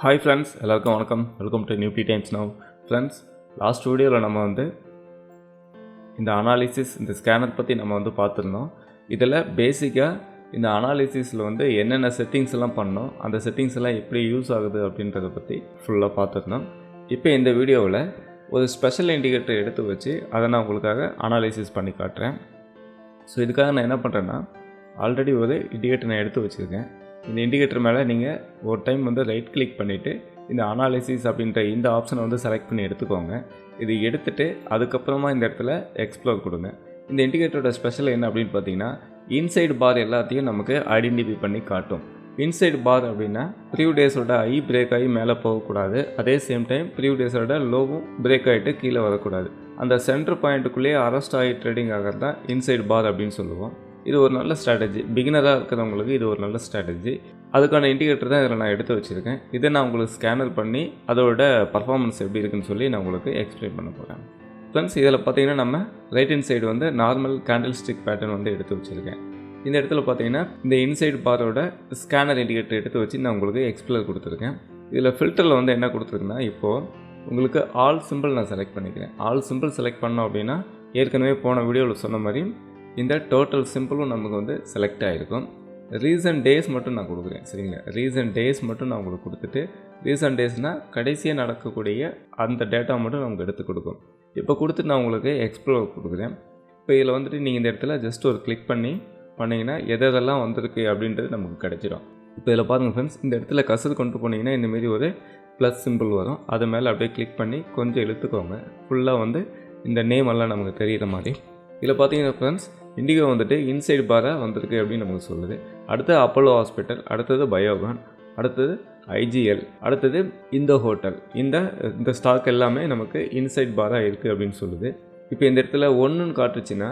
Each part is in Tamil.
Hi friends, எல்லாருக்கும் வணக்கம். Welcome to Nifty Times Now. Friends, last வீடியோவில் நம்ம இந்த அனாலிசிஸ் இந்த ஸ்கேனர் பற்றி நம்ம பார்த்துருந்தோம். இதில் பேசிக்காக இந்த அனாலிசிஸில் என்னென்ன செட்டிங்ஸ் எல்லாம் பண்ணோம், அந்த செட்டிங்ஸ் எல்லாம் எப்படி யூஸ் ஆகுது அப்படின்றத பற்றி ஃபுல்லாக பார்த்துருந்தோம். இப்போ இந்த வீடியோவில் ஒரு ஸ்பெஷல் இண்டிகேட்டர் எடுத்து வச்சு அதை நான் உங்களுக்காக அனாலிசிஸ் பண்ணி காட்டுறேன். ஸோ இதுக்காக நான் என்ன பண்ணுறேன்னா, ஆல்ரெடி ஒரு இண்டிகேட்டர் நான் எடுத்து வச்சுருக்கேன். இந்த இண்டிகேட்டர் மேலே நீங்கள் ஒரு டைம் ரைட் கிளிக் பண்ணிவிட்டு இந்த அனாலிசிஸ் அப்படின்ற இந்த ஆப்ஷனை செலக்ட் பண்ணி எடுத்துக்கோங்க. இது எடுத்துகிட்டு அதுக்கப்புறமா இந்த இடத்துல எக்ஸ்ப்ளோர் கொடுங்க. இந்த இண்டிகேட்டரோட ஸ்பெஷல் என்ன அப்படின்னு பார்த்தீங்கன்னா, இன்சைடு பார் எல்லாத்தையும் நமக்கு ஐடென்டிஃபை பண்ணி காட்டும். இன்சைடு பார் அப்படின்னா ப்ரீவியஸ் டேஸோட ஐ பிரேக் ஆகி மேலே போகக்கூடாது, அதே சேம் டைம் ப்ரீவியஸ் டேஸோட லோவும் பிரேக் ஆகிட்டு கீழே வரக்கூடாது. அந்த சென்டர் பாயிண்ட்டுக்குள்ளேயே அரெஸ்ட் ஆகி ட்ரேடிங் ஆகிறது தான் இன்சைடு பார் அப்படின்னு சொல்லுவோம். இது ஒரு நல்ல ஸ்ட்ராட்டஜி, பிகினராக இருக்கிறவங்களுக்கு இது ஒரு நல்ல ஸ்ட்ராட்டஜி. அதுக்கான இண்டிகேட்டர் தான் இதில் நான் எடுத்து வச்சுருக்கேன். இதை நான் உங்களுக்கு ஸ்கேனர் பண்ணி அதோட பர்ஃபார்மன்ஸ் எப்படி இருக்குன்னு சொல்லி நான் உங்களுக்கு எக்ஸ்பிளைன் பண்ண போகிறேன். ஃப்ரெண்ட்ஸ், இதில் பார்த்தீங்கன்னா நம்ம right hand side normal candle stick pattern எடுத்து வச்சுருக்கேன். இந்த இடத்துல பார்த்தீங்கன்னா இந்த இன்சைடு பாரோட ஸ்கேனர் இண்டிகேட்டர் எடுத்து வச்சு நான் உங்களுக்கு எக்ஸ்ப்ளோர் கொடுத்துருக்கேன். இதில் ஃபில்டரில் என்ன கொடுத்துருக்குன்னா, இப்போது உங்களுக்கு ஆல் சிம்பிள் நான் செலக்ட் பண்ணிக்கிறேன். ஆல் சிம்பிள் செலக்ட் பண்ணோம் அப்படின்னா ஏற்கனவே போன வீடியோவில் சொன்ன மாதிரி இந்த டோட்டல் சிம்பிளும் நமக்கு செலக்ட் ஆகிருக்கும். ரீசன்ட் டேஸ் மட்டும் நான் கொடுக்குறேன், சரிங்களா? ரீசன்ட் டேஸ் மட்டும் நான் உங்களுக்கு கொடுத்துட்டு, ரீசன்ட் டேஸ்னால் கடைசியாக நடக்கக்கூடிய அந்த டேட்டா மட்டும் நமக்கு எடுத்து கொடுக்கும். இப்போ கொடுத்துட்டு நான் உங்களுக்கு எக்ஸ்ப்ளோர் கொடுக்குறேன். இப்போ இதில் நீங்கள் இந்த இடத்துல ஜஸ்ட் ஒரு கிளிக் பண்ணிங்கன்னா எதெல்லாம் வந்திருக்கு அப்படின்றது நமக்கு கிடைச்சிடும். இப்போ இதில் பாருங்கள் ஃப்ரெண்ட்ஸ், இந்த இடத்துல கசர் கொண்டு போனீங்கன்னா இந்தமாரி ஒரு ப்ளஸ் சிம்பிள் வரும். அது மேலே அப்படியே கிளிக் பண்ணி கொஞ்சம் இழுத்துக்கோங்க. ஃபுல்லாக இந்த நேம் எல்லாம் நமக்கு தெரிகிற மாதிரி. இதில் பார்த்தீங்கன்னா ஃப்ரெண்ட்ஸ், இண்டிகோ இன்சைடு பாராக வந்திருக்கு அப்படின்னு நமக்கு சொல்லுது. அடுத்தது அப்போலோ ஹாஸ்பிட்டல், அடுத்தது பயோகான், அடுத்தது ஐஜிஎல், அடுத்தது இந்த ஹோட்டல். இந்த ஸ்டாக் எல்லாமே நமக்கு இன்சைட் பாராக இருக்குது அப்படின்னு சொல்லுது. இப்போ இந்த இடத்துல ஒன்றுன்னு காட்டுச்சுன்னா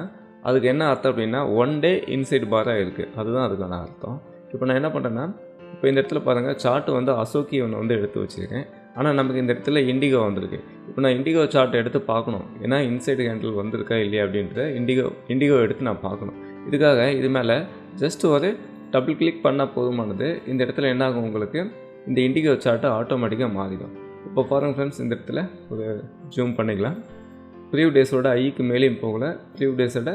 அதுக்கு என்ன அர்த்தம் அப்படின்னா, ஒன் டே இன்சைட் பாராக இருக்குது, அதுதான் அதுக்கான அர்த்தம். இப்போ நான் என்ன பண்ணுறேன்னா, இப்போ இந்த இடத்துல பாருங்கள், சார்ட்டு அசோக்கி ஒன்று எடுத்து வச்சுருக்கேன். ஆனால் நமக்கு இந்த இடத்துல இண்டிகோ வந்திருக்கு. இப்போ நான் இண்டிகோ சார்ட் எடுத்து பார்க்கணும், ஏன்னா இன்சைடு கேண்டில் வந்திருக்கா இல்லையா அப்படின்றத இண்டிகோ எடுத்து நான் பார்க்கணும். இதுக்காக இது மேலே ஜஸ்ட் ஒரு டபுள் கிளிக் பண்ணால் போதுமானது. இந்த இடத்துல என்ன ஆகும், உங்களுக்கு இந்த இண்டிகோ சார்ட்டு ஆட்டோமேட்டிக்காக மாறிடும். இப்போ பாருங்கள் ஃப்ரெண்ட்ஸ், இந்த இடத்துல ஒரு ஜூம் பண்ணிக்கலாம். ப்ரீவியஸ் டேஸோட ஐக்கு மேலேயும் போகலை, ப்ரீவியஸ் டேஸோட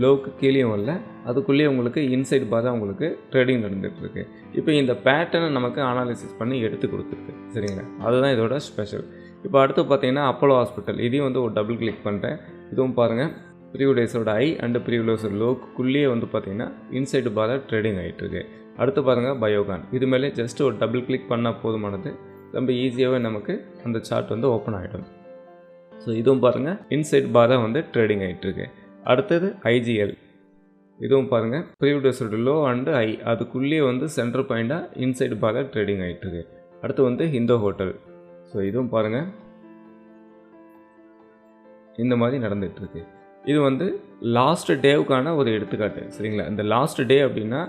லோவுக்கு கீழேயும் வரல, அதுக்குள்ளேயே உங்களுக்கு இன்சைட் பாராக உங்களுக்கு ட்ரேடிங் நடந்துகிட்ருக்கு. இப்போ இந்த பேட்டர்னை நமக்கு அனாலிசிஸ் பண்ணி எடுத்து கொடுத்துருக்கு, சரிங்களா? அதுதான் இதோட ஸ்பெஷல். இப்போ அடுத்து பார்த்தீங்கன்னா அப்போலோ ஹாஸ்பிட்டல், இதையும் ஒரு டபுள் கிளிக் பண்ணுறேன். இதுவும் பாருங்கள், ப்ரீவியஸ் டேஸோட ஐ அண்டு ப்ரீவியஸ் டேஸோட லோக்குள்ளேயே பார்த்தீங்கன்னா இன்சைடு பாராக ட்ரேடிங் ஆகிட்டுருக்கு. அடுத்து பாருங்கள் பயோகான், இது மேலே ஜஸ்ட் ஒரு டபுள் கிளிக் பண்ணால் போதுமானது, ரொம்ப ஈஸியாகவே நமக்கு அந்த சார்ட் ஓப்பன் ஆகிடும். ஸோ இதுவும் பாருங்கள் இன்சைட் பாராக ட்ரேடிங் ஆகிட்டுருக்கு. அடுத்தது ஐஜிஎல், இதுவும் பாருங்கள் ப்ரீவியஸ் டேஸோட லோ அண்டு ஐ அதுக்குள்ளேயே சென்டர் பாயிண்டாக இன்சைடு பாராக ட்ரேடிங் ஆகிட்டுருக்கு. அடுத்து இந்த ஹோட்டல். ஸோ இதுவும் பாருங்கள் இந்த மாதிரி நடந்துகிட்ருக்கு. இது லாஸ்ட் டேவுக்கான ஒரு எடுத்துக்காட்டு, சரிங்களா? இந்த லாஸ்ட் டே அப்படின்னா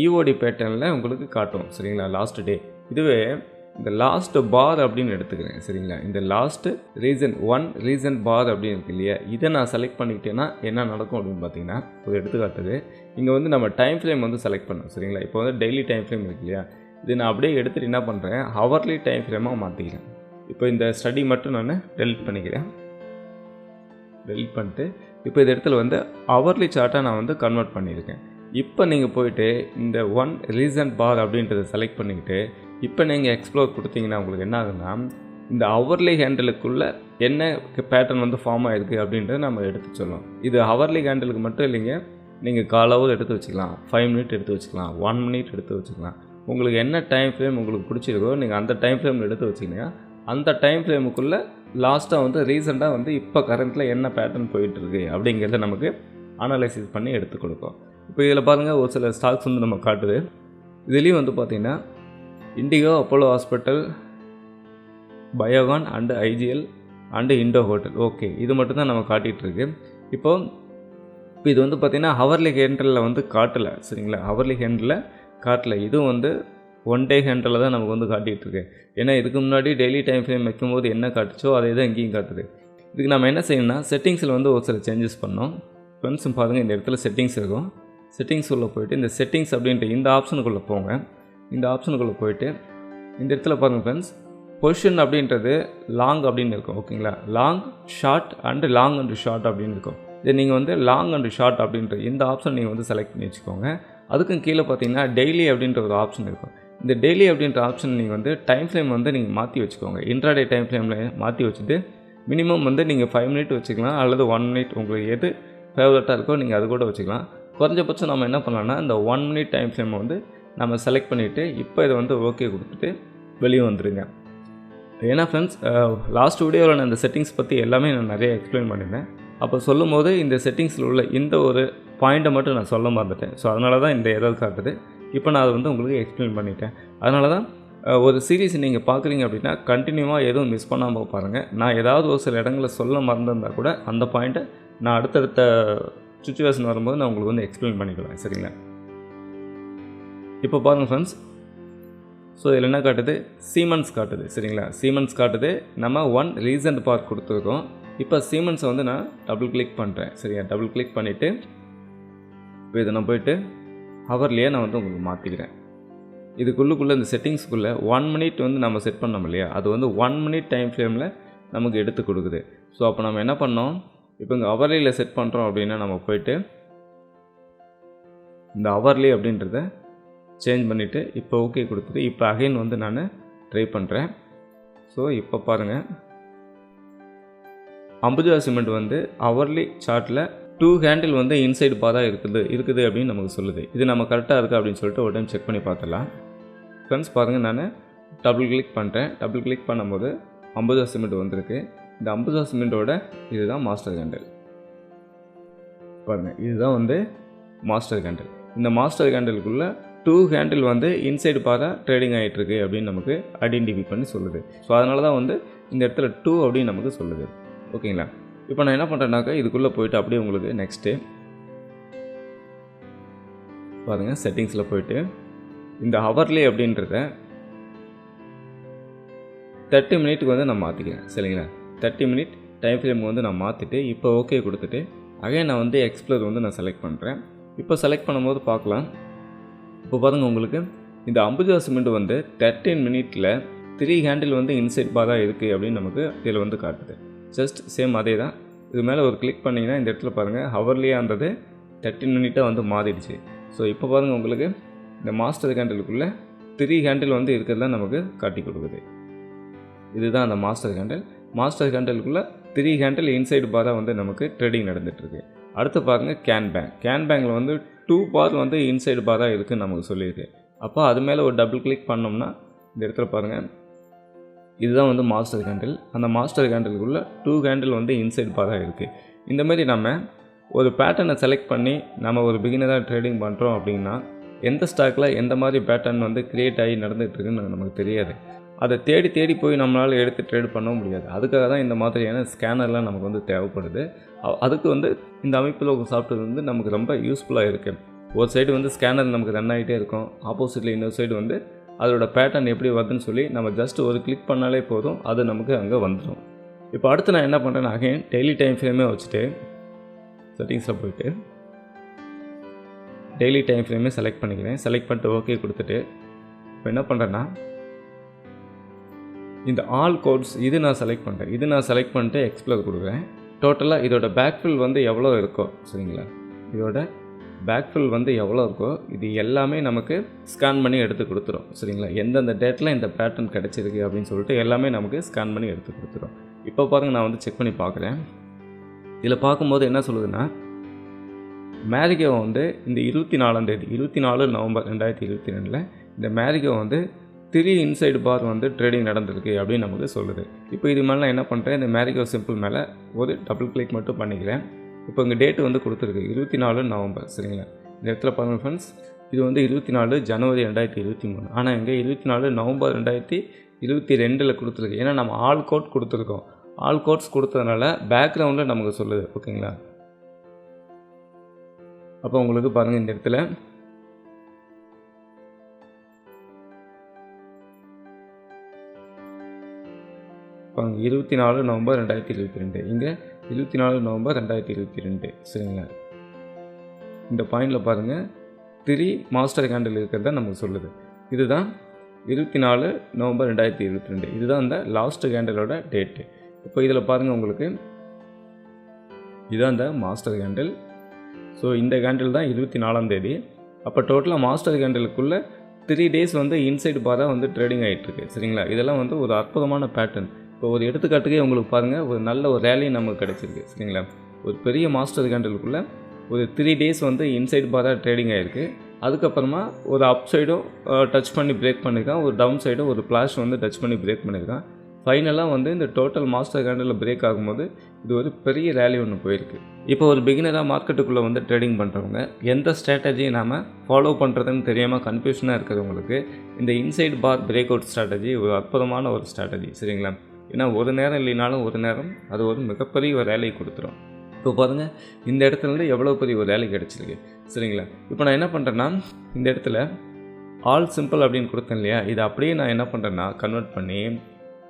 இஓடி பேட்டர்னில் உங்களுக்கு காட்டும், சரிங்களா? Last day. இதுவே இந்த லாஸ்ட் பார் அப்படின்னு எடுத்துக்கிறேன், சரிங்களா? இந்த லாஸ்ட்டு ரீசன் பார் அப்படின்னு இருக்கு இல்லையா, இதை நான் செலக்ட் பண்ணிக்கிட்டேன்னா என்ன நடக்கும் அப்படின்னு பார்த்தீங்கன்னா, ஒரு எடுத்துக்காட்டுது. இங்கே நம்ம டைம் ஃப்ரேம் செலக்ட் பண்ணோம், சரிங்களா? இப்போ டெய்லி டைம் ஃப்ரேம் இருக்கு இல்லையா, இது நான் அப்படியே எடுத்துகிட்டு என்ன பண்ணுறேன், ஹவர்லி டைம் ஃப்ரேமாக மாற்றிக்கிறேன். இப்போ இந்த ஸ்டடி மட்டும் நான் டெலிட் பண்ணிக்கிறேன். டெலிட் பண்ணிட்டு இப்போ இந்த இடத்துல ஹவர்லி சார்ட்டாக நான் கன்வெர்ட் பண்ணியிருக்கேன். இப்போ நீங்கள் போயிட்டு இந்த ரீசன்ட் பார் அப்படின்றத செலக்ட் பண்ணிக்கிட்டு இப்போ நீங்கள் எக்ஸ்ப்ளோர் கொடுத்தீங்கன்னா உங்களுக்கு என்ன ஆகுதுன்னா, இந்த ஹவர்லி ஹேண்டலுக்குள்ளே என்ன பேட்டர்ன் ஃபார்ம் ஆகிருக்கு அப்படின்றத நம்ம எடுத்து சொல்லலாம். இது ஹவர்லி ஹேண்டலுக்கு மட்டும் இல்லைங்க, நீங்கள் காலாவது எடுத்து வச்சுக்கலாம், 5 மினிட் எடுத்து வச்சுக்கலாம், 1 மினிட் எடுத்து வச்சுக்கலாம். உங்களுக்கு என்ன டைம் ஃப்ரேம் உங்களுக்கு பிடிச்சிருக்கோ நீங்கள் அந்த டைம் ஃப்ரேமில் எடுத்து வச்சிங்கன்னா அந்த டைம் ஃப்ரேமுக்குள்ளே லாஸ்ட்டாக ரீசெண்டாக இப்போ கரண்ட்டில் என்ன பேட்டர்ன் போயிட்டுருக்கு அப்படிங்கிறத நமக்கு அனலைசிஸ் பண்ணி எடுத்து கொடுக்கும். இப்போ இதில் பாருங்கள், ஒரு சில ஸ்டாக்ஸ் நம்ம காட்டுது. இதுலேயும் பார்த்தீங்கன்னா indigo, Apollo hospital, Biocon and IGL and Indo hotel. Okay, இது மட்டும் தான் நம்ம காட்டிகிட்ருக்கு. இப்போ இது பார்த்திங்கன்னா ஹவர்லி ஹேண்டலில் காட்டலை, சரிங்களா? ஹவர்லி ஹேண்டலில் காட்டலை. இதுவும் 1 டே ஹேண்டலில் தான் நமக்கு காட்டிகிட்ருக்கு. ஏன்னா இதுக்கு முன்னாடி டெய்லி டைம் ஃப்ரேம் வைக்கும்போது என்ன காட்டுச்சோ அதே தான் இங்கேயும் காட்டுது. இதுக்கு நம்ம என்ன செய்யணும்னா, செட்டிங்ஸில் ஒரு சில சேஞ்சஸ் பண்ணோம். ஃப்ரெண்ட்ஸும் பாருங்கள், இந்த இடத்துல செட்டிங்ஸ் இருக்கும். செட்டிங்ஸ் உள்ளே போய்ட்டு இந்த செட்டிங்ஸ் அப்படின்ற இந்த ஆப்ஷனுக்குள்ளே போங்க. இந்த ஆப்ஷனுக்குள்ளே போய்ட்டு இந்த இடத்துல பாருங்கள் ஃப்ரெண்ட்ஸ், பொசிஷன் அப்படின்றது லாங் அப்படின்னு இருக்கும். ஓகேங்களா, long short and long and short அப்படின்னு இருக்கும். இது நீங்கள் வந்து லாங் அண்டு ஷார்ட் அப்படின்ற இந்த ஆப்ஷன் நீங்கள் வந்து செலக்ட் பண்ணி வச்சுக்கோங்க. அதுக்கும் கீழே பார்த்தீங்கன்னா டெய்லி அப்படின்ற ஒரு ஆப்ஷன் இருக்கும். இந்த டெய்லி அப்படின்ற ஆப்ஷன் நீங்கள் வந்து டைம் ஃப்ரேம் வந்து நீங்கள் மாற்றி வச்சுக்கோங்க. இன்ட்ராடே டைம் ஃப்ரேமில் மாற்றி வச்சுட்டு மினிமம் வந்து நீங்கள் 5 மினிட் வச்சுக்கலாம், அல்லது 1 மினிட் உங்களுக்கு எது ஃபேவரட்டாக இருக்கோ நீங்கள் அது கூட வச்சுக்கலாம். குறைஞ்சபட்சம் நம்ம என்ன பண்ணலாம்னா இந்த 1 மினிட் டைம் ஃப்ரேமை வந்து நம்ம செலக்ட் பண்ணிவிட்டு இப்போ இதை வந்து ஓகே கொடுத்துட்டு வெளியே வந்துடுங்க. ஏன்னா ஃப்ரெண்ட்ஸ், லாஸ்ட் வீடியோவில் நான் இந்த செட்டிங்ஸ் பற்றி எல்லாமே நான் நிறைய எக்ஸ்பிளைன் பண்ணியிருந்தேன். அப்போ சொல்லும் போது இந்த செட்டிங்ஸில் உள்ள இந்த ஒரு பாயிண்ட்டை மட்டும் நான் சொல்ல மறந்துட்டேன். ஸோ அதனால தான் இந்த எரர் காட்டுது. இப்போ நான் அதை வந்து உங்களுக்கு எக்ஸ்பிளைன் பண்ணிட்டேன். அதனால தான் ஒரு சீரீஸ் நீங்கள் பார்க்குறீங்க அப்படின்னா கண்டினியூவாக எதுவும் மிஸ் பண்ணாமல் பாருங்கள். நான் ஏதாவது ஒரு சில இடங்களில் சொல்ல மறந்துருந்தால் கூட அந்த பாயிண்ட்டை நான் அடுத்தடுத்த சுச்சுவேஷன் வரும்போது நான் உங்களுக்கு வந்து எக்ஸ்பிளைன் பண்ணிக்கலாம். சரிங்களா, இப்போ பாருங்கள் ஃப்ரெண்ட்ஸ். ஸோ இதில் என்ன காட்டுது, சீமன்ஸ் காட்டுது. சரிங்களா, சீமன்ஸ் காட்டுது. நம்ம 1 ரீசன்ட் பார்ட் கொடுத்துருக்கோம். இப்போ சீமன்ஸை வந்து நான் டபுள் கிளிக் பண்ணுறேன். சரியா, டபுள் கிளிக் பண்ணிவிட்டு இப்போ இதை நான் போய்ட்டு ஹவர்லேயே நான் வந்து உங்களுக்கு மாற்றிக்கிறேன். இதுக்குள்ளே இந்த செட்டிங்ஸ்க்குள்ளே 1 மினிட் வந்து நம்ம செட் பண்ணோம் இல்லையா, அது வந்து 1 மினிட் டைம் ஃப்ரேமில் நமக்கு எடுத்து கொடுக்குது. ஸோ அப்போ நம்ம என்ன பண்ணோம், இப்போ இங்கே ஹவர்லியில் செட் பண்ணுறோம் அப்படின்னா நம்ம போய்ட்டு இந்த ஹவர்லி அப்படின்றத சேஞ்ச் பண்ணிவிட்டு இப்போ ஓகே கொடுத்துட்டு இப்போ அகைன் வந்து நான் ட்ரை பண்ணுறேன். ஸோ இப்போ பாருங்கள், அம்புஜா சிமெண்ட் வந்து ஹவர்லி சார்ட்டில் 2 ஹேண்டில் வந்து இன்சைடு பாதாக இருக்குது அப்படின்னு நமக்கு சொல்லுது. இது நம்ம கரெக்டாக இருக்குது அப்படின்னு சொல்லிட்டு ஒரு டைம் செக் பண்ணி பார்த்துடலாம். ஃப்ரெண்ட்ஸ் பாருங்கள், நான் டபுள் கிளிக் பண்ணுறேன். டபுள் கிளிக் பண்ணும்போது அம்புஜா சிமெண்ட் வந்திருக்கு. இந்த அம்புஜா சிமெண்ட்டோட இதுதான் மாஸ்டர் கேண்டில். பாருங்கள், இதுதான் வந்து மாஸ்டர் கேண்டில். இந்த மாஸ்டர் கேண்டிலுக்குள்ளே 2 ஹேண்டில் வந்து இன்சைடு பாதாக ட்ரேடிங் ஆகிட்டுருக்கு அப்படின்னு நமக்கு ஐடென்டிஃபை பண்ணி சொல்லுது. ஸோ அதனால தான் வந்து இந்த இடத்துல 2 அப்படின்னு நமக்கு சொல்லுது. ஓகேங்களா, இப்போ நான் என்ன பண்ணுறேன்னாக்கா இதுக்குள்ளே போய்ட்டு அப்படியே உங்களுக்கு நெக்ஸ்ட்டு பாருங்கள், செட்டிங்ஸில் போய்ட்டு இந்த ஹவர்லி அப்படின்றத 30 மினிட்டுக்கு வந்து நான் மாற்றிக்கிறேன். சரிங்களா, 30 மினிட் டைம் ஃப்ரேம் வந்து நான் மாற்றிட்டு இப்போ ஓகே கொடுத்துட்டு அகைன் நான் வந்து எக்ஸ்ப்ளோர் வந்து நான் செலக்ட் பண்ணுறேன். இப்போ செலக்ட் பண்ணும்போது பார்க்கலாம். இப்போ பாருங்கள், உங்களுக்கு இந்த அம்புஜா சிமெண்ட் வந்து 13 மினிட்டில் 3 ஹேண்டில் வந்து இன்சைட் பாதாக இருக்குது அப்படின்னு நமக்கு இதில் வந்து காட்டுது. ஜஸ்ட் சேம் அதே தான். இது மேலே ஒரு கிளிக் பண்ணிங்கன்னா இந்த இடத்துல பாருங்கள், ஹவர்லியே இருந்தது 13 மினிட்டாக வந்து மாறிடுச்சு. ஸோ இப்போ பாருங்கள், உங்களுக்கு இந்த மாஸ்டர் கேண்டிலுக்குள்ளே 3 ஹேண்டில் வந்து இருக்கிறது தான் நமக்கு காட்டி கொடுக்குது. இதுதான் அந்த மாஸ்டர் கேண்டில். மாஸ்டர் கேண்டிலுக்குள்ளே 3 ஹேண்டில் இன்சைடு பாராக வந்து நமக்கு ட்ரேடிங் நடந்துகிட்ருக்கு. அடுத்து பாருங்கள், கேன் பேங்கில் வந்து 2 பார் வந்து இன்சைடு பாராக இருக்குதுன்னு நமக்கு சொல்லியிருக்கு. அப்போ அது மேலே ஒரு டபுள் கிளிக் பண்ணோம்னா இந்த இடத்துல பாருங்கள், இதுதான் வந்து மாஸ்டர் கேண்டில். அந்த மாஸ்டர் கேண்டிலுக்குள்ளே 2 ஹேண்டில் வந்து இன்சைட் பாராக இருக்குது. இந்தமாரி நம்ம ஒரு பேட்டர்னை செலக்ட் பண்ணி நம்ம ஒரு பிகினராக ட்ரேடிங் பண்ணுறோம் அப்படின்னா எந்த ஸ்டாக்கில் எந்த மாதிரி பேட்டர்ன் வந்து க்ரியேட் ஆகி நடந்துகிட்ருக்குன்னு நமக்கு தெரியாது. அதை தேடி போய் நம்மளால் எடுத்து ட்ரேட் பண்ண முடியாது. அதுக்காக தான் இந்த மாதிரியான ஸ்கேனர்லாம் நமக்கு வந்து தேவைப்படுது. அதுக்கு வந்து இந்த அமைப்பில் ஒரு சாஃப்ட்வேர் வந்து நமக்கு ரொம்ப யூஸ்ஃபுல்லாக இருக்குது. ஒரு சைடு வந்து ஸ்கேனர் நமக்கு ரன் ஆகிட்டே இருக்கும், ஆப்போசிட்டில் இன்னொரு சைடு வந்து அதோட பேட்டர்ன் எப்படி வருதுன்னு சொல்லி நம்ம ஜஸ்ட் ஒரு கிளிக் பண்ணாலே போதும், அது நமக்கு அங்கே வந்துடும். இப்போ அடுத்து நான் என்ன பண்ணுறேன்னா அகைன் டெய்லி டைம் ஃப்ரேமே வச்சுட்டு செட்டிங்ஸில் போய்ட்டு டெய்லி டைம் ஃப்ரேமே செலக்ட் பண்ணிக்கிறேன். செலக்ட் பண்ணிட்டு ஓகே கொடுத்துட்டு இப்போ என்ன பண்ணுறேன்னா இந்த ஆல் கோட்ஸ் இது நான் செலக்ட் பண்ணுறேன். இது நான் செலக்ட் பண்ணிட்டு எக்ஸ்ப்ளோர் கொடுக்குறேன். டோட்டலாக இதோட பேக்ஃபில் வந்து எவ்வளோ இருக்கோ, சரிங்களா, இதோட பேக்ஃபில் வந்து எவ்வளோ இருக்கோ இது எல்லாமே நமக்கு ஸ்கேன் பண்ணி எடுத்து கொடுத்துரும். சரிங்களா, எந்தெந்த டேட்டில் இந்த பேட்டர்ன் கிடச்சிருக்கு அப்படின்னு சொல்லிட்டு எல்லாமே நமக்கு ஸ்கேன் பண்ணி எடுத்து கொடுத்துரும். இப்போ பாருங்கள், நான் வந்து செக் பண்ணி பார்க்குறேன். இதில் பார்க்கும்போது என்ன சொல்லுதுன்னா, மேரிகோ வந்து இந்த 24 நவம்பர் 2022 இந்த மேரிகோ வந்து 3 இன்சைடு பார் வந்து ட்ரேடிங் நடந்திருக்கு அப்படின்னு நமக்கு சொல்லுது. இப்போ இது மேலே நான் என்ன பண்ணுறேன், இந்த மேரிகோ சிம்பிள் மேலே ஒரு டபுள் கிளிக் மட்டும் பண்ணிக்கிறேன். இப்போ இங்கே டேட்டு வந்து கொடுத்துருக்கு 24 நவம்பர். சரிங்களா, இந்த இடத்துல பாருங்கள் ஃப்ரெண்ட்ஸ், இது வந்து 24 ஜனவரி 2023. ஆனால் இங்கே 24 நவம்பர் 2022 கொடுத்துருக்கு. ஏன்னா நம்ம ஆல் கோட் கொடுத்துருக்கோம். ஆல் கோட்ஸ் கொடுத்ததுனால பேக்ரவுண்டில் நமக்கு சொல்லுது. ஓகேங்களா, அப்போ உங்களுக்கு பாருங்கள் இந்த இடத்துல பாருங்க 24 நவம்பர் 2022, இங்கே 24 நவம்பர் 2022. சரிங்களா, இந்த பாயிண்டில் பாருங்கள் 3 மாஸ்டர் கேண்டில் இருக்கிறத நமக்கு சொல்லுது. இதுதான் 24 நவம்பர் 2022. இதுதான் இந்த லாஸ்ட் கேண்டலோட டேட்டு. இப்போ இதில் பாருங்கள் உங்களுக்கு இதுதான் இந்த மாஸ்டர் கேண்டில். ஸோ இந்த கேண்டில் தான் 24ஆம் தேதி. அப்போ டோட்டலாக மாஸ்டர் கேண்டிலுக்குள்ளே 3 டேஸ் வந்து இன்சைடு பாராக வந்து ட்ரேடிங் ஆகிட்டுருக்கு. சரிங்களா, இதெல்லாம் வந்து ஒரு அற்புதமான பேட்டர்ன். இப்போ ஒரு எடுத்துக்காட்டுக்கே உங்களுக்கு பாருங்கள், ஒரு நல்ல ஒரு ரேலி நமக்கு கிடச்சிருக்கு. சரிங்களா, ஒரு பெரிய மாஸ்டர் கேண்டிலுக்குள்ளே ஒரு 3 டேஸ் வந்து இன்சைடு பாராக ட்ரேடிங் ஆகிருக்கு. அதுக்கப்புறமா ஒரு அப் சைடும் டச் பண்ணி பிரேக் பண்ணியிருக்கான், ஒரு டவுன் சைடும் ஒரு ஃப்ளாஷ் வந்து டச் பண்ணி பிரேக் பண்ணியிருக்கான். ஃபைனலாக வந்து இந்த டோட்டல் மாஸ்டர் கேண்டில் பிரேக் ஆகும்போது இது ஒரு பெரிய ரேலி ஒன்று போயிருக்கு. இப்போ ஒரு பிகினராக மார்க்கெட்டுக்குள்ளே வந்து ட்ரேடிங் பண்ணுறவங்க எந்த ஸ்ட்ராட்டஜியை நாம் ஃபாலோ பண்ணுறதுன்னு தெரியாமல் கன்ஃபியூஷனாக இருக்கிறவங்களுக்கு இந்த இன்சைட் பார் பிரேக் அவுட் ஸ்ட்ராட்டஜி ஒரு அற்புதமான ஒரு ஸ்ட்ராட்டஜி. சரிங்களா, ஏன்னா ஒரு நேரம் இல்லைனாலும் ஒரு நேரம் அது ஒரு மிகப்பெரிய ஒரு ரேலியை கொடுத்துரும். இப்போ பாருங்கள், இந்த இடத்துலேருந்து எவ்வளோ பெரிய ஒரு ரேலி கிடச்சிருக்கு. சரிங்களா, இப்போ நான் என்ன பண்ணுறேன்னா இந்த இடத்துல ஆல் சிம்பிள் அப்படின்னு கொடுத்தேன் இல்லையா, இதை அப்படியே நான் என்ன பண்ணுறேன்னா கன்வெர்ட் பண்ணி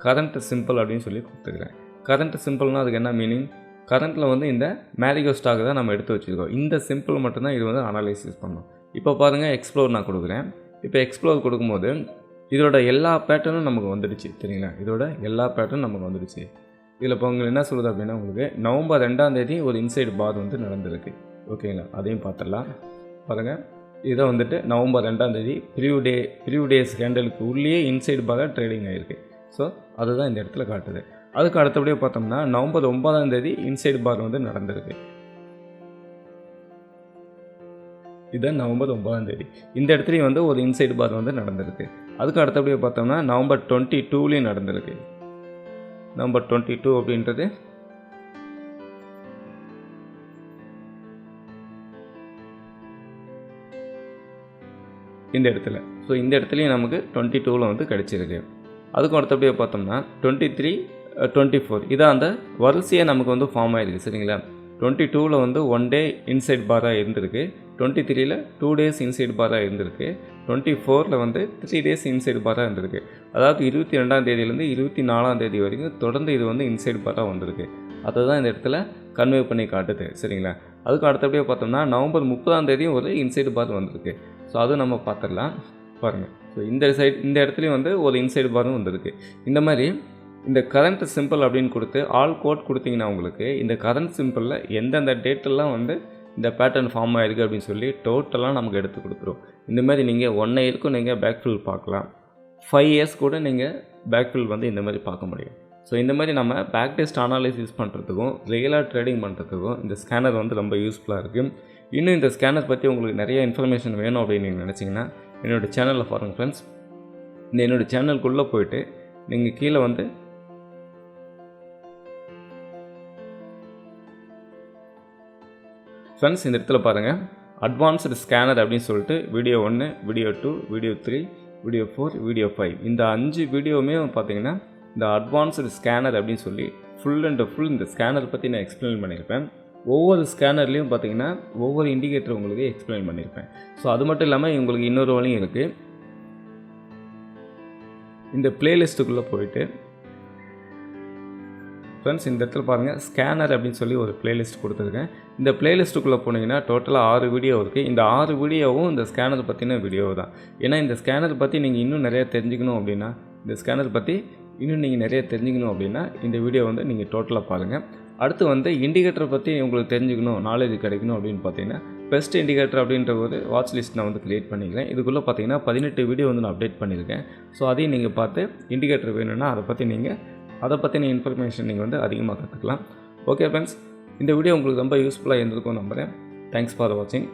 கரண்ட் சிம்பிள் அப்படின்னு சொல்லி கொடுத்துக்கிறேன். கரண்ட் சிம்பிள்னால் அதுக்கு என்ன மீனிங்? கரண்ட்டில் வந்து இந்த மேரிகோ ஸ்டாக் தான் நம்ம எடுத்து வச்சுருக்கோம். இந்த சிம்பிள் மட்டும்தான் இது வந்து அனலைசிஸ் பண்ணணும். இப்போ பாருங்கள், எக்ஸ்ப்ளோர் நான் கொடுக்குறேன். இப்போ எக்ஸ்ப்ளோர் கொடுக்கும்போது இதோட எல்லா பேட்டர்னும் நமக்கு வந்துடுச்சு. சரிங்களா, இதோட எல்லா பேட்டர்னும் நமக்கு வந்துடுச்சு. இதில் இப்போ உங்களுக்கு என்ன சொல்லுது அப்படின்னா, உங்களுக்கு நவம்பர் 2ஆம் தேதி ஒரு இன்சைடு பார் வந்து நடந்திருக்கு. ஓகேங்களா, அதையும் பார்த்துடலாம். பாருங்கள், இதை வந்துட்டு நவம்பர் 2ஆம் தேதி ப்ரிவியூ டேஸ் கேண்டலுக்கு உள்ளே இன்சைடு பாராக ட்ரேடிங் ஆகிருக்கு. ஸோ அதுதான் இந்த இடத்துல காட்டுது. அதுக்கு அடுத்தபடியாக பார்த்தோம்னா நவம்பர் 9ஆம் தேதி இன்சைடு பார் வந்து நடந்திருக்கு. இதுதான் நவம்பர் 9ஆம் தேதி. இந்த இடத்துலையும் வந்து ஒரு இன்சைடு பார் வந்து நடந்திருக்கு. அதுக்கு அடுத்தபடியாக பார்த்தோம்னா நவம்பர் 22லேயும் நடந்திருக்கு. நவம்பர் 22 அப்படின்றது இந்த இடத்துல. ஸோ இந்த இடத்துலையும் நமக்கு 22ல் வந்து கிடச்சிருக்கு. அதுக்கும் அடுத்தபடியாக பார்த்தோம்னா 23, 24 இதான் அந்த வரிசையாக நமக்கு வந்து ஃபார்ம் ஆகிருக்கு. சரிங்களா, 22ல் வந்து 1 டே இன்சைட் பாராக இருந்திருக்கு, 23ல் 2 டேஸ் இன்சைட் பாராக இருந்திருக்கு, 24ல் வந்து 3 டேஸ் இன்சைடு பாராக இருந்திருக்கு. அதாவது 22ஆம் தேதியிலேருந்து 24ஆம் தேதி வரைக்கும் தொடர்ந்து இது வந்து இன்சைடு பாராக வந்திருக்கு. அதை தான் இந்த இடத்துல கன்வே பண்ணி காட்டுது. சரிங்களா, அதுக்கு அடுத்தபடியாக பார்த்தோம்னா நவம்பர் 30ஆம் தேதியும் ஒரு இன்சைடு பார் வந்திருக்கு. ஸோ அதுவும் நம்ம பார்த்துடலாம். பாருங்கள், ஸோ இந்த இடத்துலையும் வந்து ஒரு இன்சைடு பாரும் வந்திருக்கு. இந்த மாதிரி இந்த கரண்ட் சிம்பிள் அப்படின்னு கொடுத்து ஆல் கோட் கொடுத்தீங்கன்னா உங்களுக்கு இந்த கரண்ட் சிம்பிளில் எந்தெந்த டேட்டெல்லாம் வந்து இந்த பேட்டர்ன் ஃபார்ம் ஆகிருக்கு அப்படின்னு சொல்லி டோட்டலாக நமக்கு எடுத்து கொடுத்துரும். இந்த மாதிரி நீங்கள் 1 இயருக்கும் நீங்கள் பேக்ஃபில் பார்க்கலாம், 5 இயர்ஸ் கூட நீங்கள் பேக்ஃபில் வந்து இந்த மாதிரி பார்க்க முடியும். ஸோ இந்த மாதிரி நம்ம பேக் டெஸ்ட் அனாலிசிஸ் பண்ணுறதுக்கும் ரெகுலர் ட்ரேடிங் பண்ணுறதுக்கும் இந்த ஸ்கேனர் வந்து ரொம்ப யூஸ்ஃபுல்லாக இருக்குது. இன்னும் இந்த ஸ்கேனர் பற்றி உங்களுக்கு நிறைய இன்ஃபர்மேஷன் வேணும் அப்படின்னு நீங்கள் நினச்சிங்கன்னா என்னோடய சேனலில் பாருங்கள் ஃப்ரெண்ட்ஸ். இந்த என்னோடய சேனலுக்குள்ளே போய்ட்டு நீங்கள் கீழே வந்து ஃப்ரெண்ட்ஸ் இந்த இடத்துல பாருங்கள், அட்வான்ஸ்டு ஸ்கேனர் அப்படின்னு சொல்லிட்டு video 1, video 2, video 3, video 4, video 5 இந்த 5 வீடியோவுமே பார்த்தீங்கன்னா இந்த அட்வான்ஸ்டு ஸ்கேனர் அப்படின்னு சொல்லி ஃபுல் அண்ட் ஃபுல் இந்த ஸ்கேனர் பற்றி நான் எக்ஸ்பிளைன் பண்ணியிருப்பேன். ஒவ்வொரு ஸ்கேனர்லேயும் பார்த்தீங்கன்னா ஒவ்வொரு இண்டிகேட்டர் உங்களுக்கு எக்ஸ்பிளைன் பண்ணியிருப்பேன். ஸோ அது மட்டும் இல்லாமல் உங்களுக்கு இன்னொரு வழியும் இருக்குது. இந்த பிளேலிஸ்ட்டுக்குள்ளே போயிட்டு ஃப்ரெண்ட்ஸ் இந்த இடத்துல பாருங்கள், ஸ்கேனர் அப்படின்னு சொல்லி ஒரு பிளேலிஸ்ட் கொடுத்துருக்கேன். இந்த பிளேலிஸ்ட்டுக்குள்ளே போனீங்கன்னா டோட்டலாக 6 வீடியோ இருக்குது. இந்த 6 வீடியோவும் இந்த ஸ்கேனர் பற்றின வீடியோ தான். ஏன்னா இந்த ஸ்கேனர் பற்றி நீங்கள் இன்னும் நிறையா தெரிஞ்சுக்கணும் அப்படின்னா இந்த வீடியோ வந்து நீங்கள் டோட்டலாக பாருங்கள். அடுத்து வந்து இண்டிகேட்டர் பற்றி உங்களுக்கு தெரிஞ்சுக்கணும், நாலேஜ் கிடைக்கணும் அப்படின்னு பார்த்தீங்கன்னா பெஸ்ட் இண்டிகேட்டர் அப்படின்ற ஒரு வாட்ச் லிஸ்ட் நான் வந்து க்ரியேட் பண்ணிக்கிறேன். இதுக்குள்ளே பார்த்தீங்கன்னா 18 வீடியோ வந்து நான் அப்டேட் பண்ணியிருக்கேன். ஸோ அதையும் நீங்கள் பார்த்து இண்டிகேட்டர் வேணும்னா அதை பற்றின இன்ஃபர்மேஷன் நீங்கள் வந்து அதிகமாக கற்றுக்கலாம். ஓகே ஃப்ரெண்ட்ஸ், இந்த வீடியோ உங்களுக்கு ரொம்ப யூஸ்ஃபுல்லாக இருந்திருக்கும் நம்புகிறேன். தேங்க்ஸ் ஃபார் வாட்சிங்.